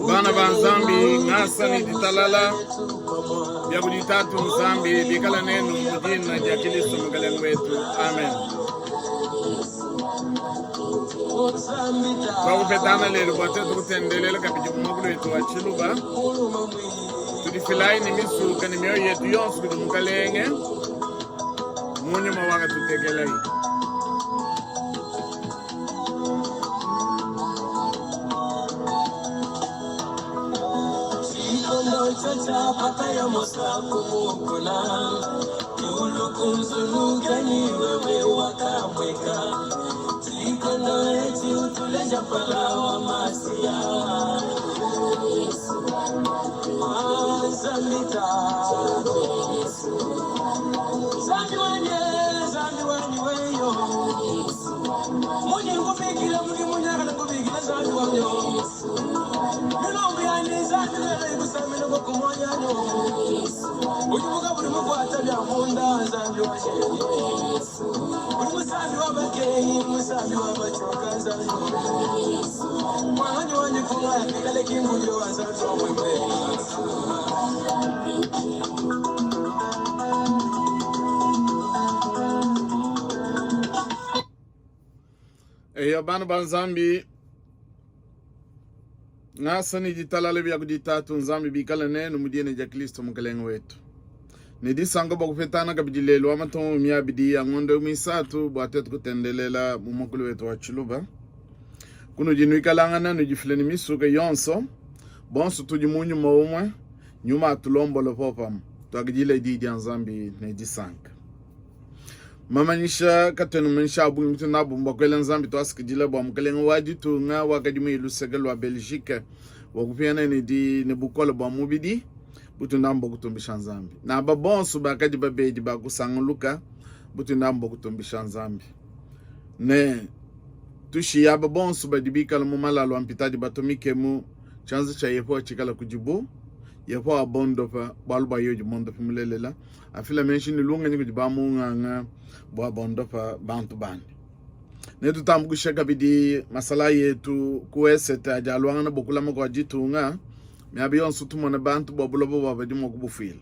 Bana banzambi ngasani ditalala byabudi tatu nzambi bikala nenu mujina ja Kristo mgaleng wetu. Amen. Kwa kupetana lelo kwa tetu kutendelela kapiji kumugulu wetu wa Chiluba. Tudifilai ni misu kanimeo yetu yonsu kudu mgalenge. Munyo mawaka tutegelai. Chacha pataya mosaku mukona Yulu kunzulu gani wewe wakamweka Tikono eti utuleja pala wa masia Zamita Zami wanye weyo Mwenye ngubikila mwenye munyaka na ngubikila zami wanyo Bana banzambi ngasani ditalale byagudi tatu nzambi bikala nenu mudine ja Kristo mgaleng wetu. Nidi sango bakufetana kabijilelo amatongo myabidi angondo misatu bwatetu kutendelela mumukulu wetu wa Chiluba. Kuno jinu ikalangana nujifileni misuka yonso bonso tujimunyu maumwe nyuma atulombo lopopam tuagijile didi nzambi nidi sanka. Mama nisha katenu mensha abu mtu nabu mbakwele nzambi tuasikijile bwa mgaleng wajitu nga wakajimu ilusegelu wa Belgique wakupiana nidi nebukole bwa mubidi butu nambo kutumbisha nzambi na babonsu bakaji babeji bakusanguluka butu nambo kutumbisha nzambi ne tushi ya babonsu badibika la mumalalo ampitaji batomike mu chanzo cha yepo chikala kujibu yepo abondo pa balba yoji mondo pa mulelela afila menshini lunga nyi kujibamu nga bwa bondo pa bantu bandi ne tutambu kushaka bidi masala yetu kueseta ajalwanga na bokulama kwa jitu nga miabi yonsu tumona bantu bobulobo babadi mokubufila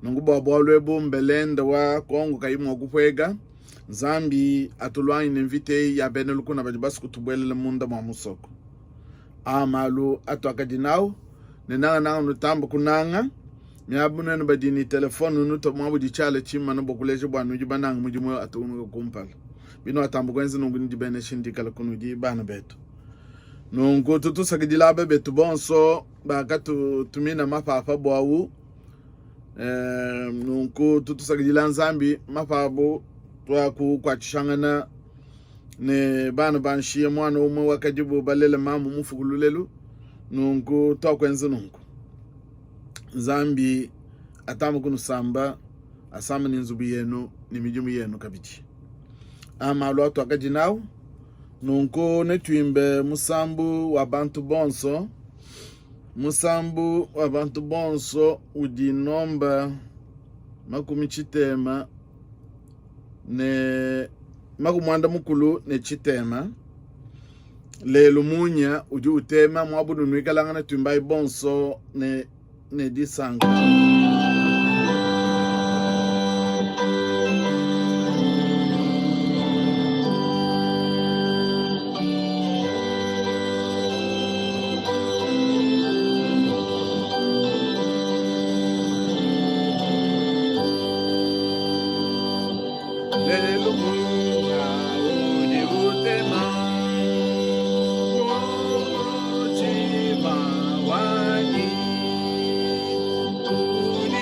nungu bobolwebo mbelende wa Kongo kaimu okupwega nzambi atulwani nemvite ya benelukuna bajibasi kutubwelele munda mwa musoko amalu atwakadinao nenanga nutambo kunanga miabu nenu badini telefonu nuto mwabu di chale chima nubokuleje bwanu jibananga mujimu atuunu kumpala bino atambo kwenzi nungu njibene shindikala kunuji bana betu nungu tutu sakidilabe betu bonso baka tumina mapapa bwawu nungu tutu sakidila nzambi mapabo twaku kwa chishangana ne bana banshie mwana umwe wakajibu balele mamu mufugululelu nungu tokwenzi nungu nzambi atamu kunu samba asama ninzubi yenu ni mijumu yenu kabiji amalu atu akajinau nungu netuimbe musambu wa bantu bonso musambu wa bantu bonso udinomba makumi chitema ne makumwanda mukulu ne chitema lelo munya uji utema mwabudu nwikalanga na tuimbai bonso ne disanga Uni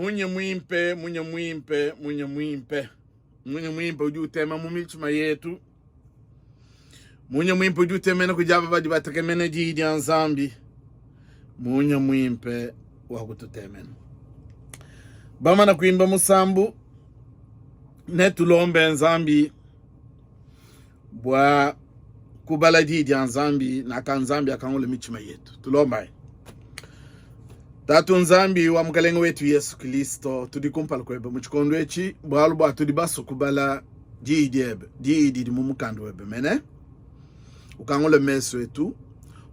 Munye mwimpe uju tema mumichuma yetu. Munye mwimpe uju temene kujaba badi batakemene jidi anzambi. Munye mwimpe wakututemene. Bama na kuimba musambu netulombe nzambi bwa kubala jidi anzambi na kanzambi akangule michuma yetu. Tulomba. Tatu nzambi wa mkalengo wetu Yesu Kristo tudikumpala kwebe muchikondo echi bwalu bwa tudibaso kubala jidi mumukando webe mene ukangole meso etu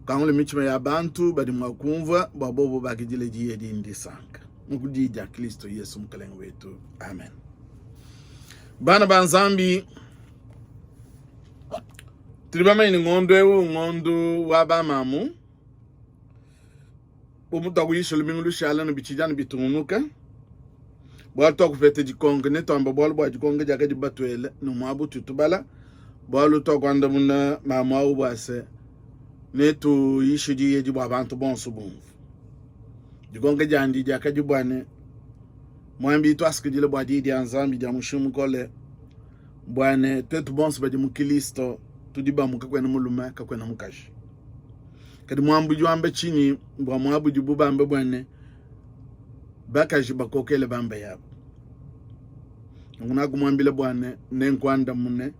ukangole michima ya bantu badi mwakumva babobo bakijile jidi ndisanka mukujija Kristo Yesu mkalengo wetu amen. Bana banzambi tulibama ini ngondo wabamamu Umuta kuyisho lumingu lushala nubichijana bitunuka. Bwala toku fete jikonge neto amba bwala bwa jikonge jaka jibatwele numwabu tutubala. Bwala toku anda muna mama ubase neto yisho jiye jibwa bantu bonsu bunfu. Jikonge jandi jaka jibwane mwambi ito aske jile bwa didi anzambi jamushumu kole bwane tetu bonsu baji mukilisto tudiba mukakwena mulume kakwena mukashi. Kadi mwambu juambe chini mbwa mwabu jubu bambe bwane baka jibakokele bambe yabo. Ngunaku mwambile bwane nenkwanda mune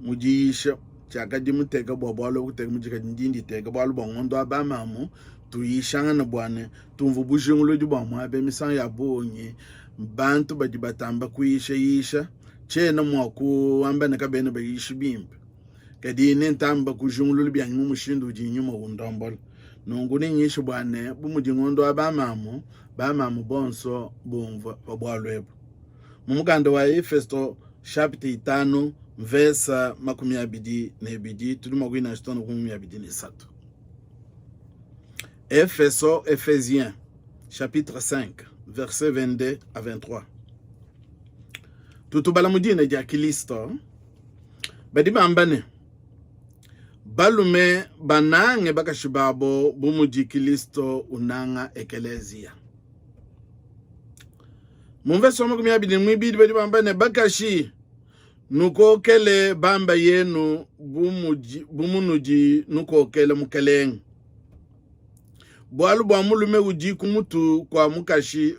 mujisha chaka jimuteka bwalo kuteka mujika njindi teka bwalo bongondo abamamu tuyishanga na bwane tumvu bujungulo jubwa mwabe misang ya bonye bantu bajibatamba kuyisha chena mwaku ambe nakabene bayishi bimbe. Kadi nentamba kujungulu byanyu mushindu jinyuma undombol nonguni nyisho bwane bumujingondo abamamu bamamu bonso bumva babwalwebo mumuganda wa Efeso chapter 5 verse 12 tulimo kwina shitono 13. Ephésiens chapitre 5 verset 22 à 23. Tutubala mudine ja Kristo badi bambane balume banange bakashibabo bumuji Kristo unanga ekelezia. Mumve somo kumyabidi mwibidi badi bambane bakashi nuko kele bamba yenu bumunuji nuko kele mukeleng. Bwalu bwa mulume uji kumutu kwa mukashi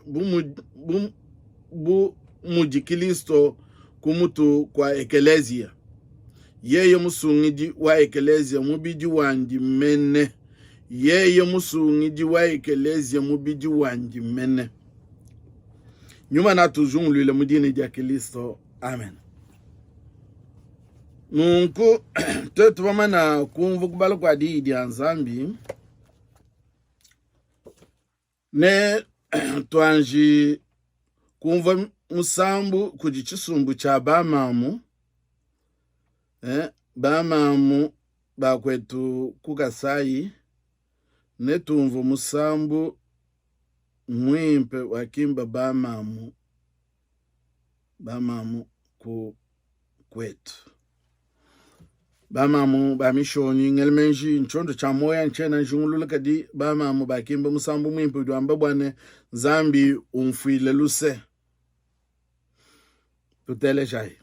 bumuji Kristo kumutu kwa ekelezia. Yeye musungiji wa ekelezia mubiji wanji mene. Yeye musungiji wa ekelezia mubiji wanji mene. Nyuma na tujungulu ile mudine ja Kristo. Amen. Nunku tetu wamana kumvu kubalo kwa di anzambi. Ne tuanji kumva musambu kujichisumbu cha bamamu. Bamamu bakwetu kukasai netumvu musambu mwimpe wakimba bamamu kwetu bamamu bamishoni ngelmenji nchondo cha moya nchena njungulula kadi bamamu bakimba musambu mwimpe ujuamba bwane zambi umfuile luse tutele jai.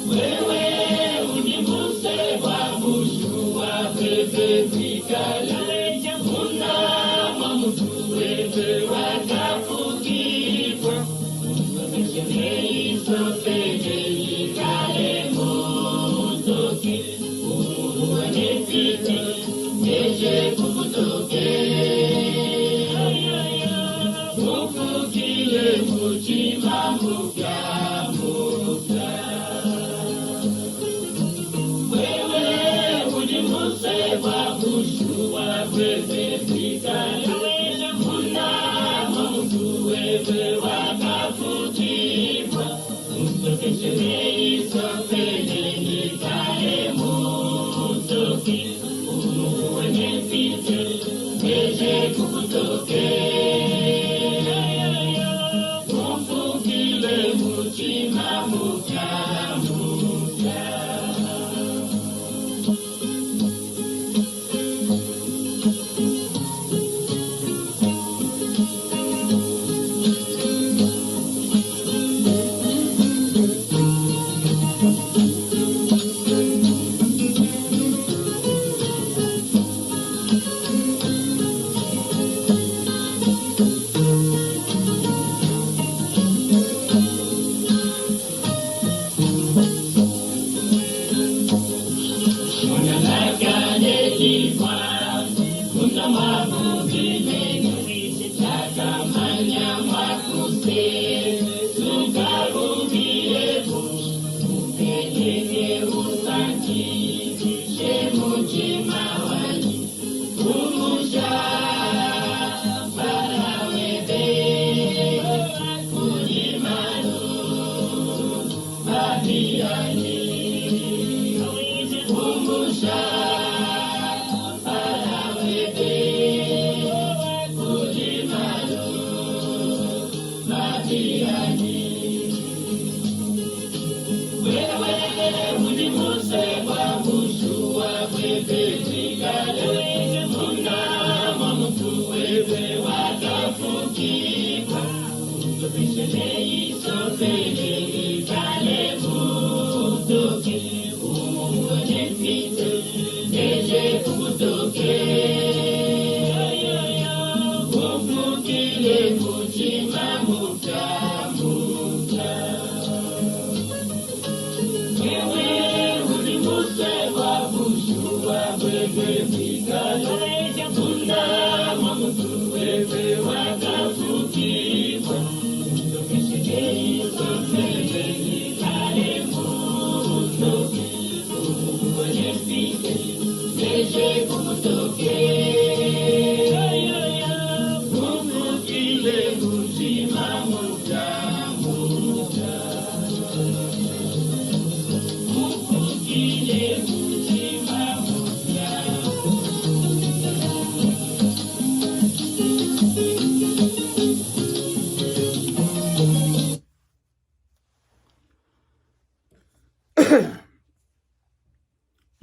Wewe unimuse wa Mungu wa pepe vikala.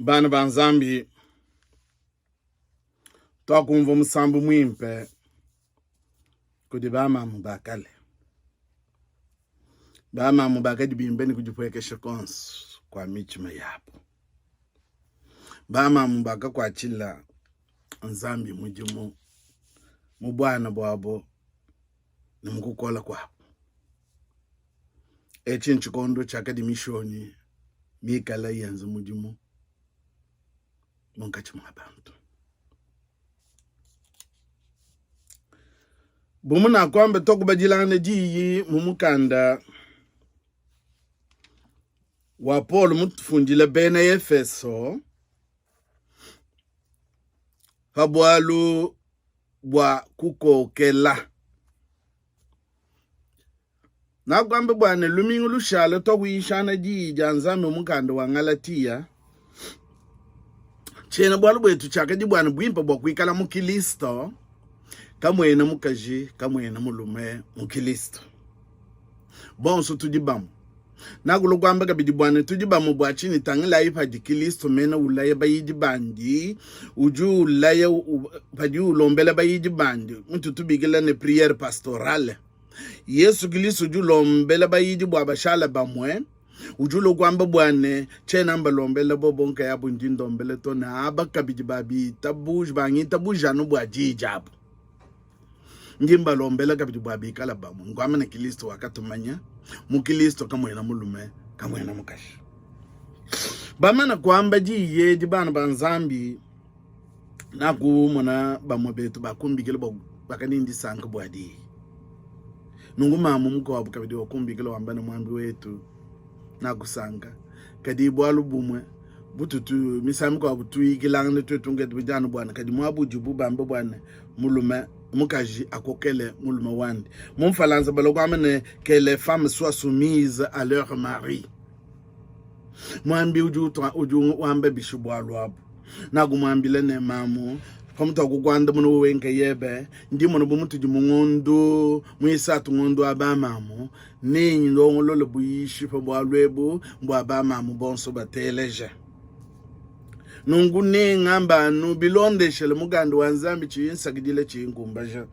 Bana banzambi twakumva musambu mwimpe kudi bamamu bakale bamamu bakadi bimbeni kujipwekesha konsu kwa michima yapo bamamu baka kwa chila nzambi mujimu mubwana bwabo ni mkukola kwapo echi nchikondo chakadi mishoni mikala yanzu mujimu munkachimu abantu bumuna kwambe tokubajilane jiyi mumukanda wa Paul mutufundile bene Efeso habwalu bwa kukokela na kwambe bwane lumingu lushale tokuyishana jiyi janzame mumukanda wa Ngalatia chena bwalu bwetu chakadi bwana bwimpa bwa kuikala mukilisto kamwena mukaji kamwena mulume mukilisto bonso tudibamu nagulo kwamba kabidi bwana tudibamu bwa chini tangila ipa dikilisto mena ulaya bayidi bandi uju ulaya padi ulombela bayidi bandi mtu tubigila ne priere pastorale Yesu Kristo uju lombela bayidi bwa bashala bamwe ujulo kwamba bwane chena mbalombela bobonka yabo ndindombele tona abakabidi babi tabuj bangi tabujano bwa jijabu ngimba lombela kabidi bwa bikala bamu ngwamene Kristo wakatumanya mu Kristo kamwe na mulume kamwe na mukashi bamana kwamba jiye jibana banzambi na kumona bamobetu bakumbikile bakanindi sanka bwadi nunguma mumuko wabu kabidi wakumbikile wambana mwambi wetu na kusanga kadi bwalu bumwe bututu misami kwa butu ikilangne twetunge tubijana bwana kadi mwabu jubu bamba bwana mulume mukaji akokele mulume wandi mumfalanza balogwamene que les femmes soient soumises à leur mari mwambi uju wambe bishubwalu abu nagumwambile ne mamu pamuta kugwanda muno wenke yebe ndi muno bumutu jimungondo mwisatu ngondo abamamu ninyi ndongo lo buyishi pa bwalwebu mbwa abamamu bonso bateleje nungu ngamba nu bilonde shele muganda wanzambi chinsagidile chingumbaja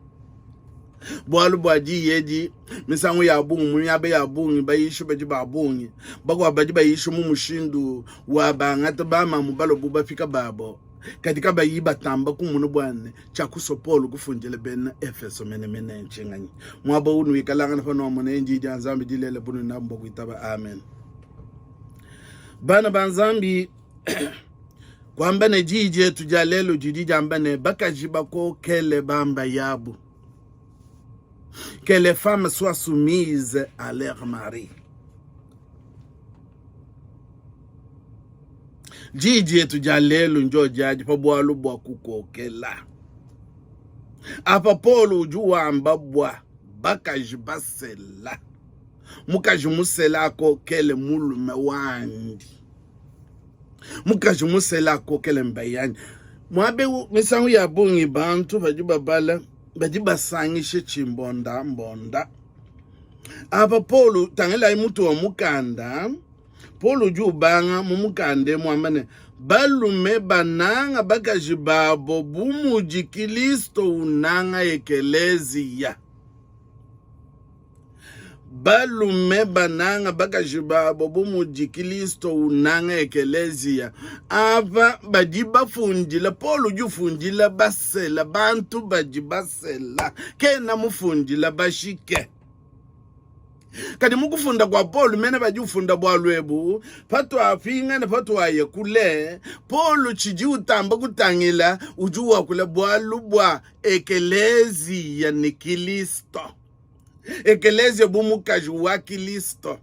bwalu bwaji yeji misangu ya bungu munyabe ya bungu bayishu baji babungi bagwa baji bayishu mumushindu wa bangata bamamu balo buba fika babo katika bayiba tamba kumuno bwane chakusopolo kufunjele bena Efeso mene nchenganyi mwabo unu ikalanga fano mone njiji anzambi dilele bunu nambo kuitaba amen bana banzambi kwamba ne jije tujalelo jidija ambane bakajiba ko kele bamba yabu que les femmes soient soumises à leur mari. Jiji tujalelo njo jaji pa bwalu bwa kukokela. Apa polo ujuwa ambabwa bakajibasela. Mukajimusela ko kele mulume wandi. Mukajimusela ko kele mbayani. Mwabe misangu ya bungi bantu bajibabala. Bajiba sangishe chimbonda mbonda. Apa polo tangela imutu wa mukanda. Polo jubanga mumukande mwamane. Balume bananga bakajibabo bumuji Kristo unanga ekelezia. Balume bananga bakajibabo bumuji Kristo unanga ekelezia. Ava bajiba fundila polo ju fundila basela bantu bajibasela kena mufundila bashike kadi mukufunda kwa polo mene bajufunda bwalwebu patu afinga na patu ayekule polo chiji utamba kutangila ujuwa kule bwalu bwa ekelezia ni Kristo ekelezia bumukaji wa Kristo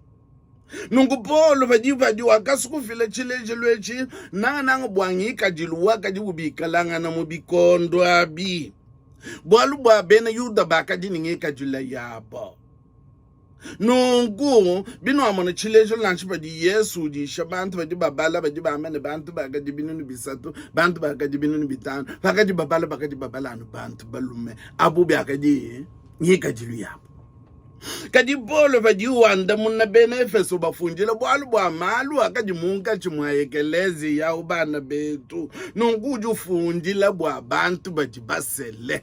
nungu polo vajivaji wakasukufile chileje lwechi nanga bwangika jiluwa kajibubika langa na mubikondo abi bwalu bwa bena yuda baka jiningika jula yabo nungu bino amone chileje lanchi baji Yesu jisha bantu bajibabala bajibamene bantu baka jibinunu bisatu bantu baka jibinunu bitanu baka jibabala anu bantu balume abu baka jingika jilu yabo kadi polo vajiwanda muna bena Efeso bafunjila bwalu bwa malu akajimunga chimwayekelezi ya ubana betu nunguju ufunjila bwa bantu bajibasele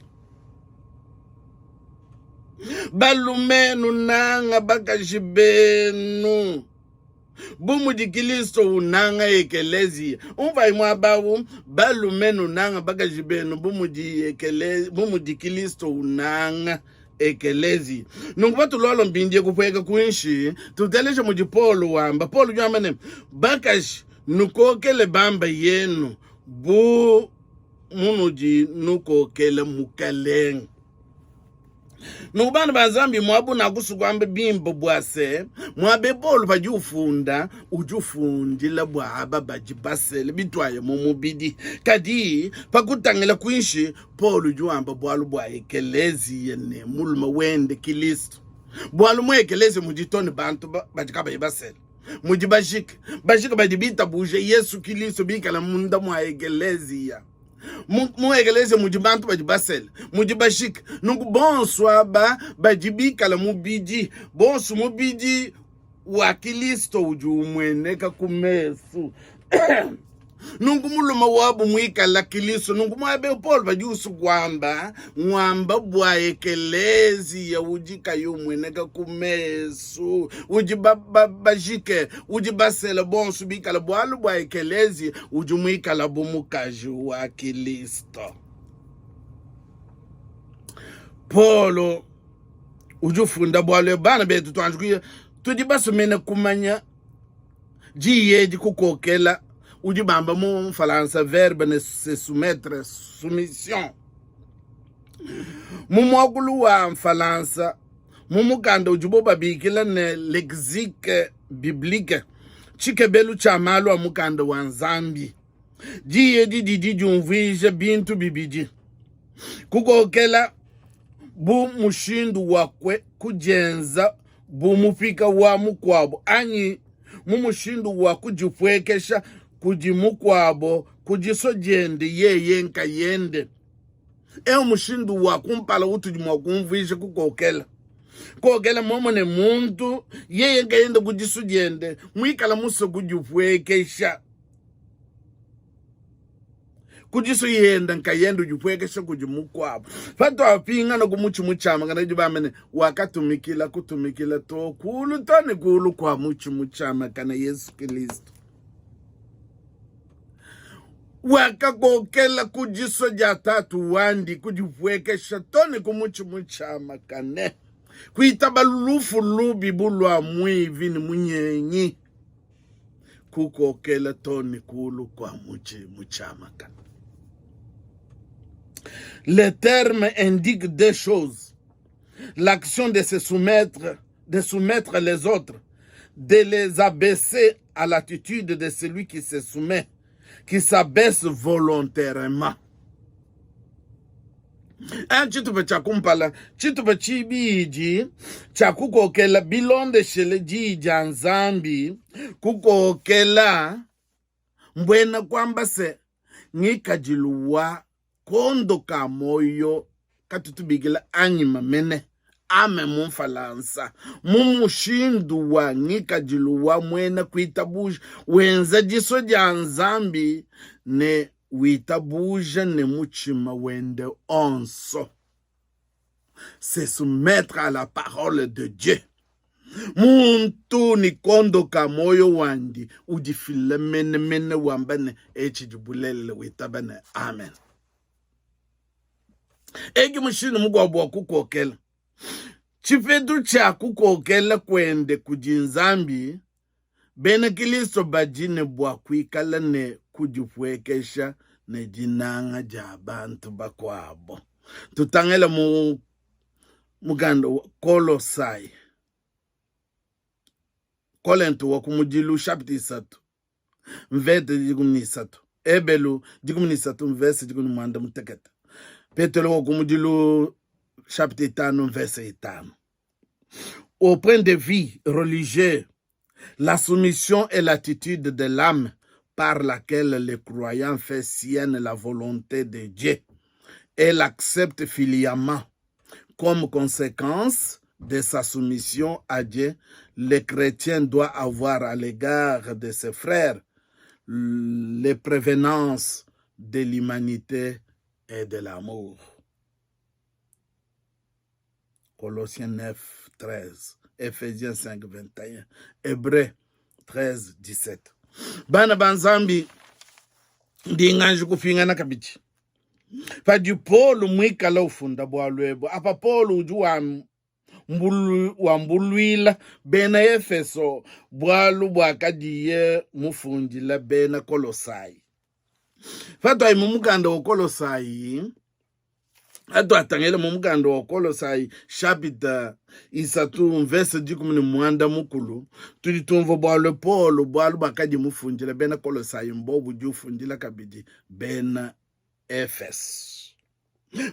balumenu nanga bakajibenu bumuji Kristo unanga ekelezi umva imwabawu balumenu nanga bakajibenu bumuji Kristo unanga ekelezi nungubatu lolo mbindye kupweka kuinshi tuteleje muji polo wamba polo juamane bakash nukokele bamba yenu bu munuji nukokele mukaleng nubana bazambi mwabu nakusu kwambe bimbo bwase mwabe polo bajufunda ujufundila bwaba bajibasele bitwaye mumubidi kadi pakutangela kuinshi polo juamba bwalu bwa ekelezi yene muluma wende Kristo bwalu mwekelezi mujitoni bantu bajikaba yibasele mujibashika bajibita buje Yesu Kristo bikala munda mwa ekelezi ya muegeleze mujibantu bajibasele mujibashika nungu bonsu aba bajibikala mubiji bonsu mubiji wa Kristo ujumweneka kumesu nungu muluma wabu mwikala Kristo nungu mwabe polo bajusu kwamba mwamba bwa ekelezi ya ujika yumweneka kumesu ujibashike ujibasele bonsu bikala bwalu bwa ekelezi ujumwikala bumukaji wa Kristo Paulo ujufunda bwalo bana betu twanjukuye tudi basumene kumanya jiye di kukokela ujibamba mu falansa verbe ne se soumettre soumission mu mwakulu wa falansa mu mukanda ujubo babikila ne lexique biblique chikebelu cha malu wa mukanda wa nzambi jiye di jumvije bintu bibiji kukokela bu mushindu wakwe kujenza bu mufika wa mukwabo anyi mu mushindu wa kujipwekesha kujimukwabo kujisojende yeye nka yende mushindu wa kumpala utujimwa kumvisha kukokela momone muntu yeye nka yende kujisojende mwikala muso kujipwekesha kujiso yenda nka yenda ujipwekesha kujimukwabo fato apinga na kumuchi muchama kana jibamene wakatumikila kutumikila to kulu tani kulu kwa muchi muchama kana Yesu Kristo wakakokela kujiso jatatu wandi kujipwekesha toni kumuchi muchama kane kuitabalulufu lubi bulwa mwivi ni munyenyi kukokela toni kulu kwa muchi muchama kane. Les termes indiquent deux choses. L'action de se soumettre, de soumettre les autres, de les abaisser à l'attitude de celui qui se soumet, qui s'abaisse volontairement. Chitupa cha kumpala, chitupa chibiji, cha kukokela bilonde shele jija nzambi, kukokela mbwena kwamba se ngikajiluwa kondo ka moyo katutubigila anyima mene ame mumfalansa mumushindu wa ngikajiluwa mwena kuitabuja wenza jiso ja nzambi ne witabuja ne muchima wende onso. Se soumettre à la parole de Dieu. Muntu ni kondo ka moyo wandi udifile mene wambane jibulele witabane. Amen. Egi mushinu mugwabu wa kukokela chifetu cha kukokela kwende kujinzambi bene Kristo bajine bwa kuikala ne kujipwekesha ne jinanga ja bantu bakwabo. Tutangela muganda Kolosai Kolentu wa kumujilu chapter 3 mvete jikumisatu ebelu jikumisatu mvese jikumanda muteketa Petelo wa kumujilu chapter 5 verset 5. Au point de vue religieux, la soumission est l'attitude de l'âme par laquelle le croyant fait sienne la volonté de Dieu et l'accepte filialement. Comme conséquence de sa soumission à Dieu, le chrétien doit avoir à l'égard de ses frères les prévenances de l'humanité et de l'amour. Colossiens 9, 13, Ephésiens 5, 21, Hébreux 13, 17. Bana banzambi ndinganji kufingana kabichi. Fadi Paulo mwikala ufunda bwalwebo. Apa Paulo uju wa mbulwila bena Efeso bwalu bwakadiye mufundila bena Kolosai. Fadi wa mumukanda wa Kolosai atu atangele mumukanda wa Kolosai chapter isatu verse dikumuni mwanda mukulu tulitumva bwalwe Paulo bwalu bakadi mufundila bena Kolosai mbobu jufundila kabidi bena Efes.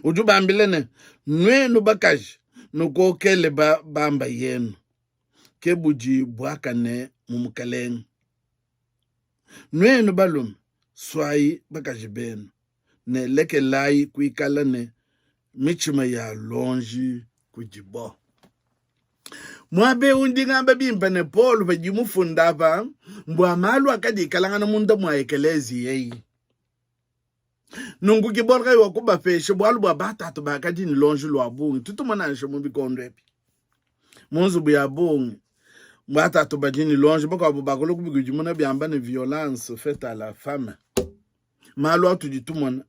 Ujubambilene nwenu bakaji nukokele bamba yenu kebuji bwakane mumukaleng. Nwenu balum swai bakaji benu ne leke lai kuikala ne michima ya lonji kujibo. Mwabe undingamba bimba ne Paulo bajimufundaba mbwa malu akadi kalangana munda mwaekelezi yeyi. Nungu kiborga yo kuba peshe bwalu bwa batatu bakadi ni lonji lwa bungi tutumana nsho mubikondo epi monzu bya bungi batatu badini lonji bako bakolo kubigujimuna byamba ne violence faite à la femme malu atujitumana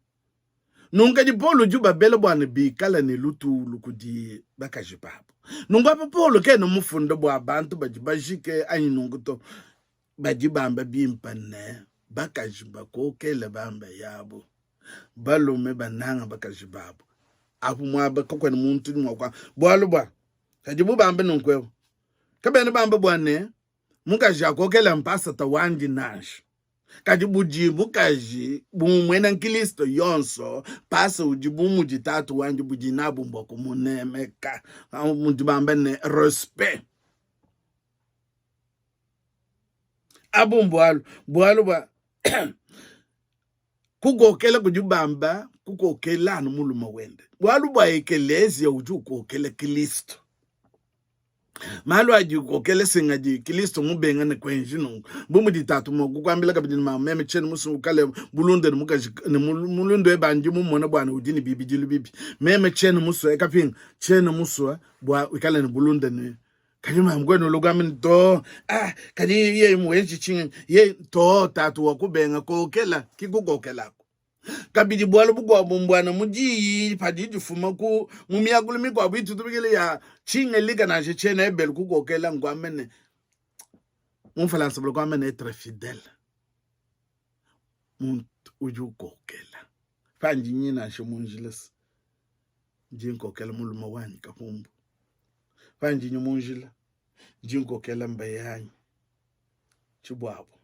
nunga di polo juba bele bwana bikala ne lutu lukudi bakajibabo nunga pa polo ke no mufunda bwa abantu bajibajike anyi nunguto bajibamba bimpane bakajiba ko kele bamba yabo balume bananga bakajibabo apu mwaba kokwe muntu mwakwa bwalo bwa kajibu bamba nunkwe kabene bamba bwane mukaja ko kele mpasa tawandi nash kajibu jibu kaji bumwena nkilisto yonso pasa ujibu mujitatu wanji bujinabu mboko munemeka mujibamba ne respect abu bwalo ba kugokela kujibamba kugokela nomuluma wende bwalo ba ekelezi ujukokela Kristo malo ajukokela singaji Kristo mubenga ne kwenjino bumuditatu mokukwambila kabidini meme cheni musu kale bulunde mulundo ebanji mumona bwana udini bibi meme cheni musu ekaping cheni musu bwa ikale ne bulunde ne kanyuma mgweno lugami to kadi ye mwenji chinga ye to tatu wakubenga kokela kikugokela kabidi bwalo bugwa bumbwana muji padidi fuma ku mumiyakulu mikwa bitu tubigele ya chinga liga na chene ebel kugokela ngwamene mumfalansa blo kwamene etre fidèle muntu ujugokela fanji nyina shomunjiles jinkokela muluma wani kapumbu fanji nyumunjila jinkokela mbayanyi chibwabo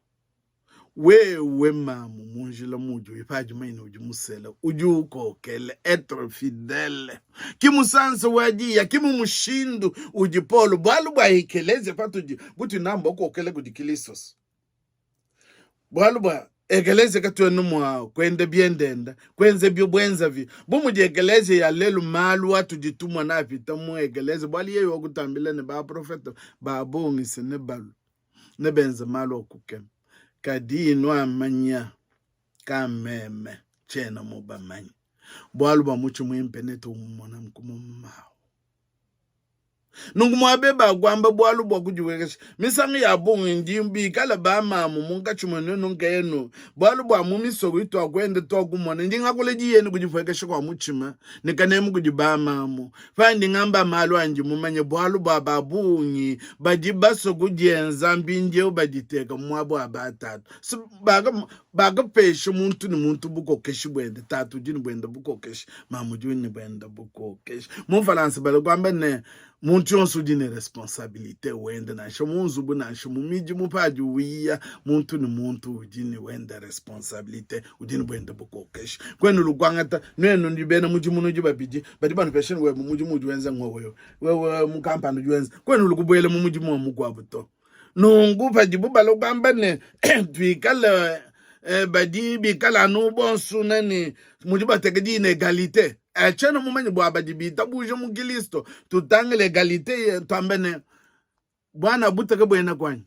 wewe mamu munjila muju ipaji maina ujumusela ujukokele etre fidèle kimusansa wajiya kimumushindu ujipolo bwalu bwa ikeleze patuji buti namba ukokele kudikilisos bwalu bwa egeleze katwenu mwa kwende biendenda kwenze byobwenza vi bumudi egeleze ya lelu malu watu jitumwa na vita mu egeleze bwali yeyo okutambile ne ba profeta ba bongise ne balu ne benza malu okukem kadi no amanya kameme chena mu bamanya bwalu ba muchu mwimpeneto umona mkumumao nungu mwabeba gwamba bwalu bwa kujuwekesha misangi ya bongo ndimbi kala ba mamu munga chumone nunga yenu bwalu bwa mumisogo ito akwende to kumona ndinga kuleji yenu kujifwekesha kwa muchima nikanemu kujiba mamu fandi ngamba malu anji mumanye bwalu bwa babungi bajibaso kujenza mbinje bajiteka mwabo abatatu baga pesho muntu ni muntu buko keshi bwende tatu jini bwende buko keshi mamu jini bwende buko keshi mumfalansi bale kwamba ne muntu yonso ujine responsabilite wende na shomunzu buna shomumiji mupaji uwiya muntu ni muntu ujine wende responsabilite ujine bwende bukokesh kwenu lukwangata nwenu ndibena muji munu jibabiji bati banu peshen we muji muji wenza ngwewe wewe mukampani juwenza kwenu lukubwele muji mu mugwabuto nungu paji bubalo kwambane twikala badi bikala no bonsu nani muji bategedi inegalite chena mumenye bwa badibita buje mu Kristo tutange legalite twambene bwana butaka bwena kwani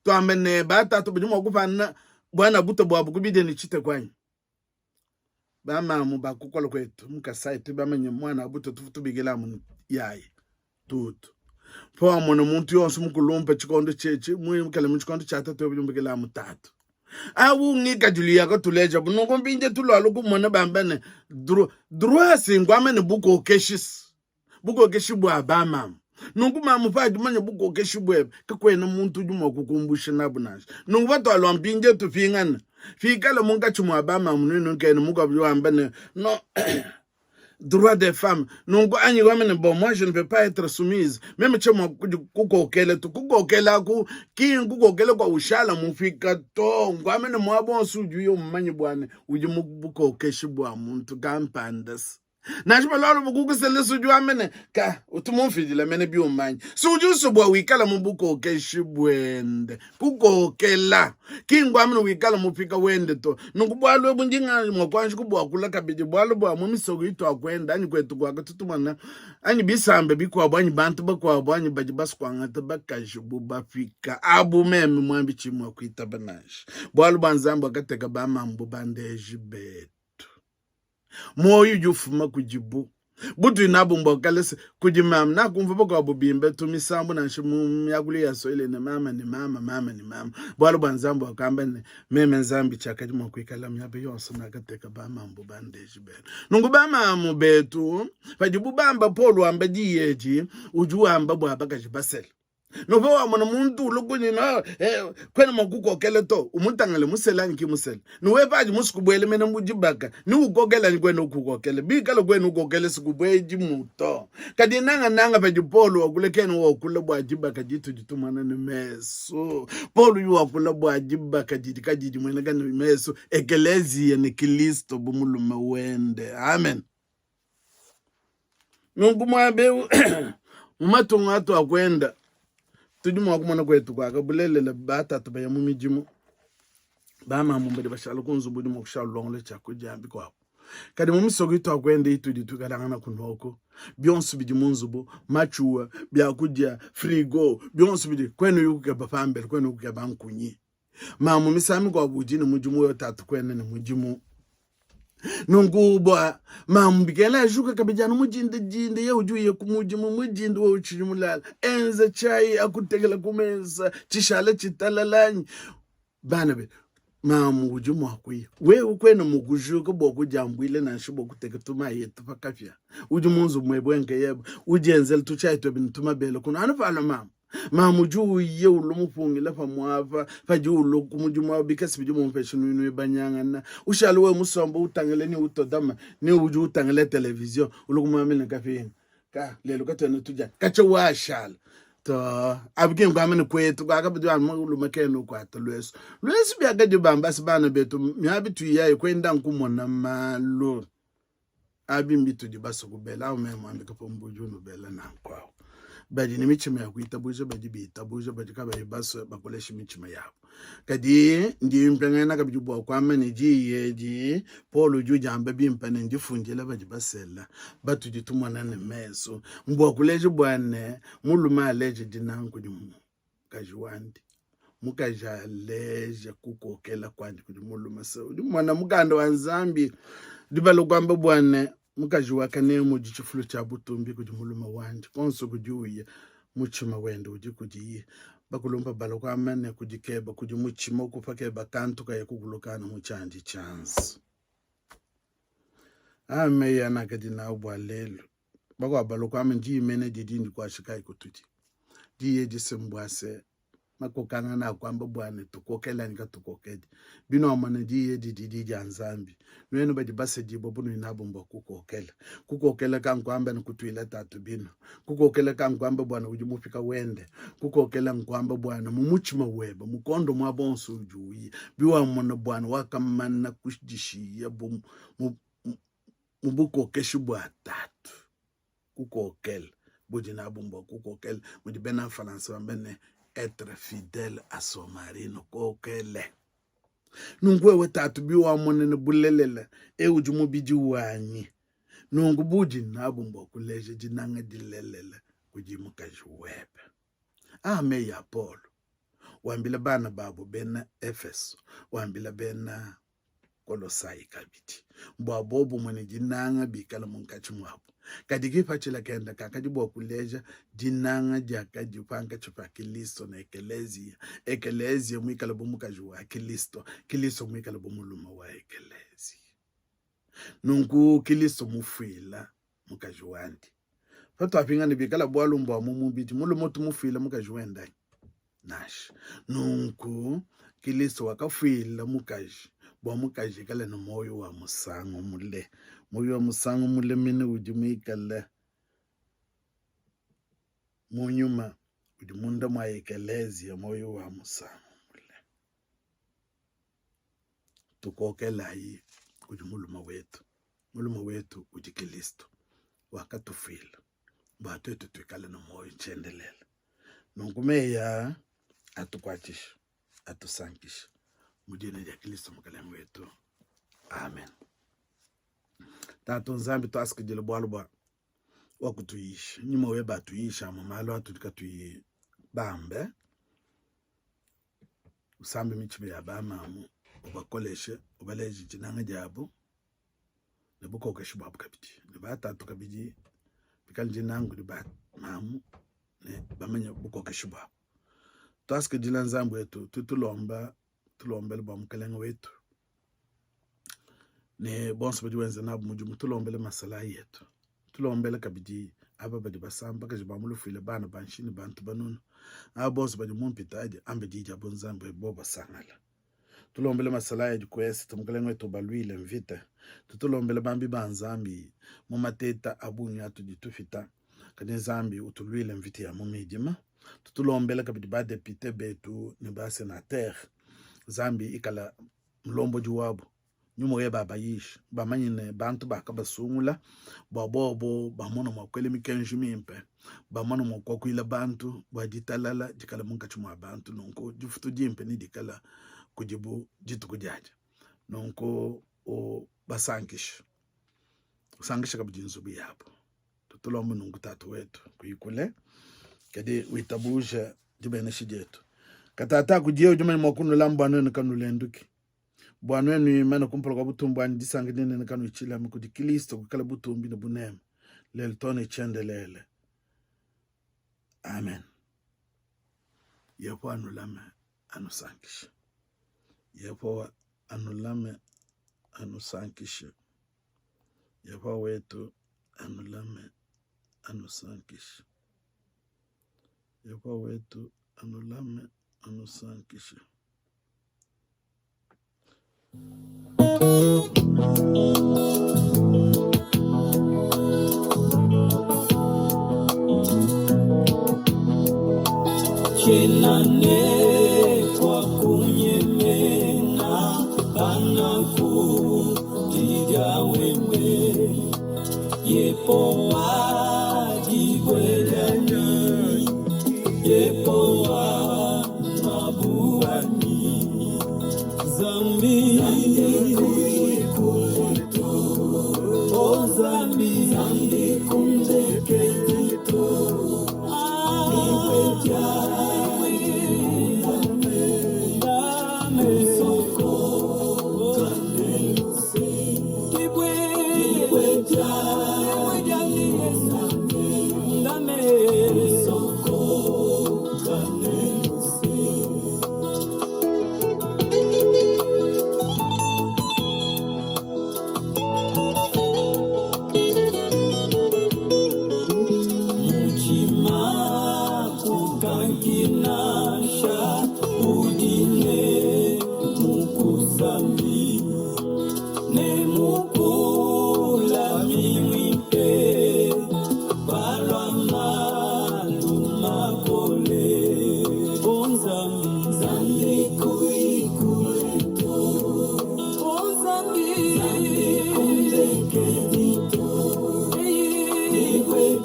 twambene batatu bujuma kufana bwana buta bwa bukubide ni chite kwani bama mu bakukola kwetu mukasite bamenye mwana buta tubigela mu yayi tutu po mono muntu yonse mukulumpa chikondo cheche mu kala mu chikondo chata tubigela mu tatu awu ngika julia ko tuleja bunoko mpinje tulalo kumona bambane droit singwamene buko keshi bwa bama nunguma mupaji manye buko keshi bwe kakwena muntu juma kukumbusha nabunash nungu bato alwampinje tupingana fikala munga chuma bama munene kene muka bwambane no droit des femmes nungu anyi wamene bon moi je ne peux pas être soumise même chema kukokele tu kukokela ku kukokele kwa ushala mufika to ngwamene mwabonsu juyo mmanyi bwane uji mubukokeshi bwa muntu kampandas Najma lalo bukuku sele suju amene ka utumufidile mene bi umanyi suju subwa wikala mubuko keshi bwende kuko kela kingwa amene wikala mupika wende to nukubwalwe bunjinga mwakwanji kubwa kula kabiji bwalo bwa mumisogo ito akwenda anyi kwetu kwa tutumana anyi bisambe bikwa bwanyi bantu bakwa bwanyi bajibas kwa ngata bakaji bubafika abu meme mwambi chimwa kuita banashi bwalo banzamba kateka bama mbubande jibe moyo jufuma kujibu butu inabumbo kalese kujimam na kumva kwa bubimbe tumisambu na shimu yakuli ya soile ni mama ni mama bwalo banzambo akamba meme nzambi chaka jimo kwikala myabe yonso nakateka ba mambo bandeji be nungu ba mamu betu fajibu bamba polo amba diyeji uju amba bwa bakajibasel no ba mona muntu lokuni na kwena makuko keleto umutangale muselani ki musel no we baji musikubwele mena mujibaka ni ukokela ni kwena ukukokele bikala kwena ukokele sikubweji muto kadi nanga baji polo wakulekeni wakula bwa jibaka jitu jitumana ni meso polo yu wakula bwa jibaka jidikajidi mwena gani meso ekelezia ni Kristo bumulume wende amen nungu mwabe umatunga atu akwenda tujuma wakumana kwetu kwa kabulele bata tubaya mumijimu bama mumbede bashala kunzubu mu kushalongole chakujambi kwa kadi mumisogito akwende itu kadangana kunoko byonsu bidi munzubu machuwa byakujya frigo byonsu bidi kwenu yuke bafambele kwenu yuke bankunyi mamu misami kwa bujini mujimu yotatu kwene ni mujimu nungubwa mambikela juka kabijana mujinde ye ujuye kumujimu mujinde wo uchimulala enza chai akutekela kumeza chishale chitalalanye bana be mamu ujumu akwiye we ukwena mugujuka bokujambwile na nshubo kuteka tuma yetu pakafya ujumunzu mwebwenke yebo ujenzel tuchai to binituma belo kuno anafala mamu juye ulumufungi lafa mwava fajulo kumujuma bikasi bijumu mpeshinu inu banyangana ushalo we musombo utangele ni utodama ni uju utangele television ulukumamile kafini ka lelo katene tuja kacho washala to abike ngwamene kwetu kwakabidu ulumekeno kwata lweso byagaje bamba sibana betu myabitu yayi kwenda nkumona malo abimbitu dibaso kubela au mema ambika pombujuno bela nankwawo badi ni michima ya kuitabuja badi bitabuja badi kaba ibaso bakoleshi michima yabo kadi ndi mpengena kabijubo kwama ni jiyeji polo juja ambabi mpane ndi funjela badi basela batu jitumwana ne meso mbwa kuleji bwane muluma aleje dinangu di kajuwandi mukaja leje kukokela kwandi kudi muluma so di mwana muganda wa Nzambi dibalo kwamba bwane mukajuwa kane muji chifulu cha butumbi kudi muluma wandi konso kujuye muchima wende uji kujiye bakulumba balo kwa mane kujikeba kuji muchima kupakeba kantu kaya kukulukana muchandi chance ameya nakadina ubwa lelo bakwa balo kwa menji mene didini kwa shikai kututi diye jisimbwase makokanga na kwamba bwane tukokela nika tukokedi bino amane diye dididi janzambi nwenu badi baseji bobuno inabumba kukokela kankwamba nikutuila tatu bino kukokela kankwamba bwana ujumufika wende kukokela nkwamba bwana mumuchima weba mukondo mwabonso ujuyi biwa mwana bwana wakamana kujishiya mubukokeshu bwa tatu kukokela budi nabumba kukokela budi bena faransa wambene être fidèle à son mari no kokele nungwe wetatu biwa monene bulelele ujumu biji wanyi nungu buji nabumba kuleje jinanga dilelele kujimuka juwebe ame ya Paulo wambila bana babu bena Efeso wambila bena Kolosai kabiti mbwa bobu mwene jinanga bikala munkachi mwabu kadigi pachila kenda kakajibwa kuleja jinanga jaka jupanga chupa Kristo na ekelezia mwikala bumuka juwa Kristo mwikala bumuluma wa ekelezia nungu Kristo mufila muka juwandi fato apinga ni bikala bwalu mbwa mumubiti mulumo tumufila muka juwenda nash nungu Kristo wakafila mukaji bwa mukaji kala na moyo wa musango mule mine ujimikala munyuma ujimunda mwa ekelezia moyo wa musango mule tukokela hii ujimuluma wetu uji Kristo wakatufila batu etu tuikale na moyo nchendelele nungumeya atukwachisha atusankisha mudine ya Kristo mkalengo wetu amen. Tatu Nzambi twasikijile bwalubwa wakutuisha nyuma weba tuisha mamalo atutika bambe usambe michibe ya bamamu ubakoleshe ubaleji jinanga jabo ne buko ka shibab kabidi ne ba tatu kabidi bikal jinangu ne ba mamu ne bamanya buko ka shibab taske dilan zambu wetu tulomba le bamukalenga wetu ne bonso badi wenza na bumujumu tulombele masala yetu tulombele kabidi aba badi basamba kaje bamulufile bana banshini bantu banunu aba bonso badi mumpita ade ambe dija bonzambe boba sangala tulombele masala yetu kwese tumukalenga wetu balwile mvita tulombele bambi banzambi mu mateta abunya tuditufita kane zambi utulwile mvita ya mumijima tulombele kabidi ba depute betu ne ba senateur zambi ikala mlombo juwabu nyumo ye baba yish ba manyine bantu bakabasungula bobo ba mono makwele mikenju mimpe ba mono mokwakwila bantu ba ditalala dikala munka chuma bantu nonko jufutu jimpe ni dikala kujibu jitu kujaja nonko o basankish kabijinzu biyabo tutulombo nungu tatu wetu kuyikule kadi witabuja dibene shijetu katata kujie juma mokunu lambano ne kanu lenduki bwana ni mana kumpolo kwa butumbu ani disangene ne kanu ichila mukudi kilisto kala butumbi ne bunem lel tone chendelele amen yapo anulame anusankisha yapo anulame anusankisha yapo wetu anulame anusankisha yapo wetu anulame anusankisha Chenane kwa kunyemena banaku digawewe yepo wajibwelani yepo wa mabuani zambi kuikuletu o zambi kumtekezitu niweja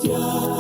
Yeah.